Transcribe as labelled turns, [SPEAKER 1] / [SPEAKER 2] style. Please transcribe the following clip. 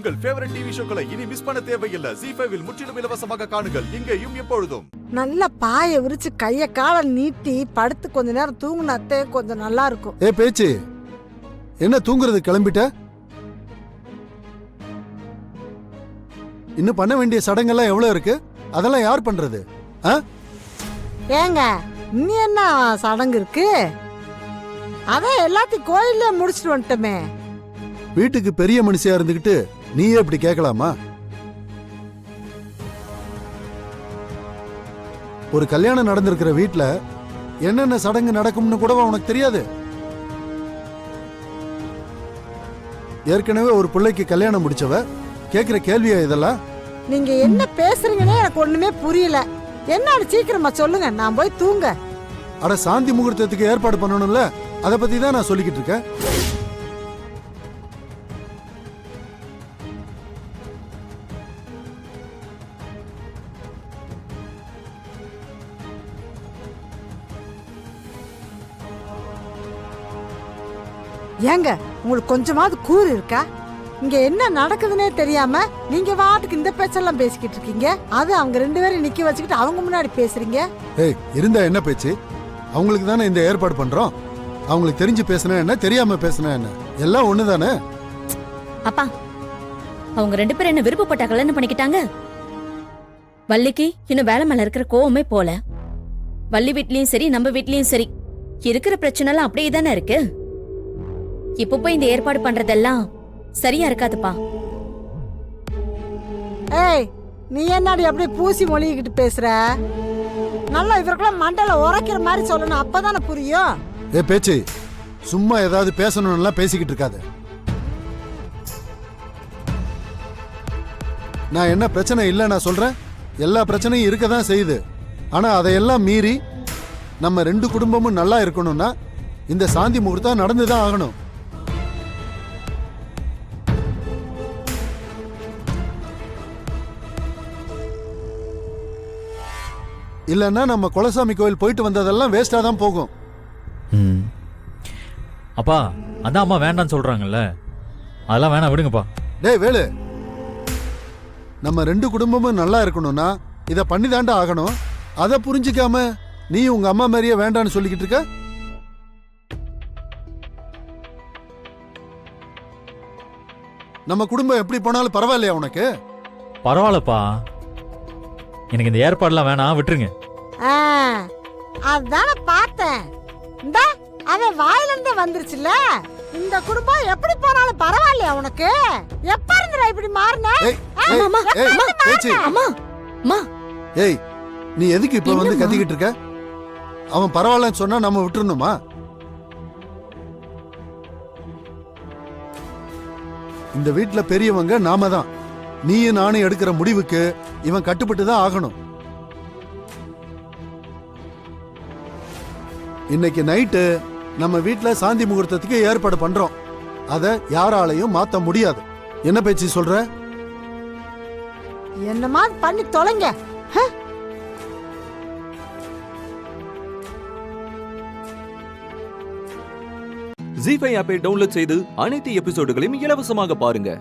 [SPEAKER 1] உங்கள் favourite TV ஷோக்களை இனி miss பண்ண தேவையில்லை. ZEE5 இல் முற்றிலும் இலவசமாக காணுங்கள், இங்கேயும் எப்பொழுதும்.
[SPEAKER 2] நல்ல பாயை விரிச்சு கைய கால நீட்டி படுத்து கொஞ்ச நேரம் தூங்குனாத்தே கொஞ்சம் நல்லா இருக்கும்.
[SPEAKER 3] ஏ பேச்சு, என்ன தூங்குறது கிளம்பிட்ட? இன்னும் பண்ண வேண்டிய சடங்கெல்லாம் எவ்வளவு இருக்கு? அதெல்லாம் யார் பண்றது?
[SPEAKER 2] ஏங்க இன்னி என்ன சடங்கு இருக்கு? அதான் எல்லாத்தையும் கோயிலே முடிச்சிட்டு வந்துட்டோமே.
[SPEAKER 3] வீட்டுக்கு பெரிய மனுஷியா இருந்துகிட்டு நீயே இப்படி கேட்கலாமா? ஒரு கல்யாணம் நடந்திருக்கிற வீட்டுல என்னென்ன சடங்கு நடக்கும்னு கூட உனக்கு தெரியாது? ஏற்கனவே ஒரு பிள்ளைக்கு கல்யாணம் முடிச்சவ கேக்குற கேள்வியா இதெல்லாம்?
[SPEAKER 2] நீங்க என்ன பேசுறீங்கன்னே எனக்கு ஒண்ணுமே புரியல. என்ன சீக்கிரமா சொல்லுங்க, நான் போய் தூங்க.
[SPEAKER 3] அட சாந்தி முகூர்த்தத்துக்கு ஏற்பாடு பண்ணணும்ல, அத பத்தி தான் நான் சொல்லிக்கிட்டு இருக்கேன்.
[SPEAKER 2] ஏங்க உங்களுக்கு கொஞ்சமாவது கூறு இருக்கா? இங்க என்ன நடக்குதுன்னே தெரியாம நீங்க வாட்டுக்கு இந்த பேச்செல்லாம் பேசிக்கிட்டு இருக்கீங்க. அது அவங்க 2 பேரும் நிக்க வச்சுக்கிட்டு அவங்க முன்னாடி பேசுறீங்க.
[SPEAKER 3] ஏய், இருந்தா என்ன பேச்சு? அவங்களுக்கு தானே இந்த ஏற்பாடு பண்றோம். அவங்களுக்கு தெரிஞ்சு பேசினா என்ன, தெரியாம பேசினா என்ன, எல்லாம் ஒண்ணுதானே.
[SPEAKER 4] அப்பா, அவங்க 2 பேரும் என்ன விருப்பப்பட்ட கல்யாணம் பண்ணிக்கிட்டாங்க. வள்ளிக்கு இன்னும் வேலை மேல இருக்கிற கோவமே போல. வள்ளி வீட்லயும் சரி நம்ம வீட்லயும் சரி இருக்கிற பிரச்சனை எல்லாம் அப்படியே தானே இருக்கு. இப்ப போய் இந்த ஏற்பாடு பண்றதெல்லாம் சரியா இருக்காதுப்பா.
[SPEAKER 2] ஏய், நீ என்னடி அப்படியே பூசி மொழிகிட்டு பேசுற? நல்லா இவருக்கெல்லாம் மண்டல உரைக்கிற மாதிரி சொல்லணும், அப்பதானே புரியும்.
[SPEAKER 3] ஏ பேச்சு, சும்மா ஏதாவது பேசணும்லாம் பேசிக்கிட்டு இருக்காது. நான் என்ன பிரச்சனை இல்லை நான் சொல்றேன். எல்லா பிரச்சனையும் இருக்க தான் செய்யுது. ஆனா அதையெல்லாம் மீறி நம்ம 2 குடும்பமும் நல்லா இருக்கணும்னா இந்த சாந்தி முகூர்த்தம் நடந்துதான் ஆகணும். இல்லன்னா நம்ம குலசாமி கோயில் போயிட்டு வந்ததெல்லாம் வேஸ்டா தான் போகும்.
[SPEAKER 5] அப்பா, அதான் அம்மா வேண்டான்னு சொல்றாங்கல்ல, அதெல்லாம் வேணாம், விடுங்கப்பா.
[SPEAKER 3] டேய் வேலு, நம்ம 2 குடும்பமும் நல்லா இருக்கணும்னா இத பண்ணி தாண்டா ஆகணும். அதை புரிஞ்சிக்காம நீ உங்க அம்மா மாதிரியே வேண்டான்னு சொல்லிக்கிட்டு இருக்க. நம்ம குடும்பம் எப்படி போனாலும் பரவாயில்லையா உனக்கு?
[SPEAKER 5] பரவாயில்லப்பா, எனக்கு இந்த ஏற்பாடுலாம் வேணாம், விட்டுருங்க.
[SPEAKER 2] அதான பார்த்தேன். இந்த அவன் வாயில இருந்து வந்துருச்சுல, இந்த குடும்பம் எப்படி போனாலும் பரவாயில்லையா உனக்கு? எப்ப இருந்துடா இப்படி மாறின?
[SPEAKER 3] ஏய், நீ எதுக்கு இப்ப வந்து கத்திக்கிட்டு இருக்க? அவன் பரவாயில்லன்னு சொன்னா நம்ம விட்டுறணுமா? இந்த வீட்டுல பெரியவங்க நாம தான். நீயும் நானும் எடுக்கிற முடிவுக்கு இவன் கட்டுப்பட்டு தான் ஆகணும். இன்னைக்கு நைட்டு நம்ம வீட்டுல சாந்தி முகூர்த்தத்துக்கு ஏற்பாடு பண்றோம். அத யாராலையும் மாத்த முடியாது. என்ன பேச்சு சொல்ற?
[SPEAKER 2] என்னமா பண்ணி தொலைங்க.
[SPEAKER 6] ZEE5 ஆப்பை டவுன்லோட் செய்து அனைத்து எபிசோடுகளையும் இலவசமாக பாருங்க.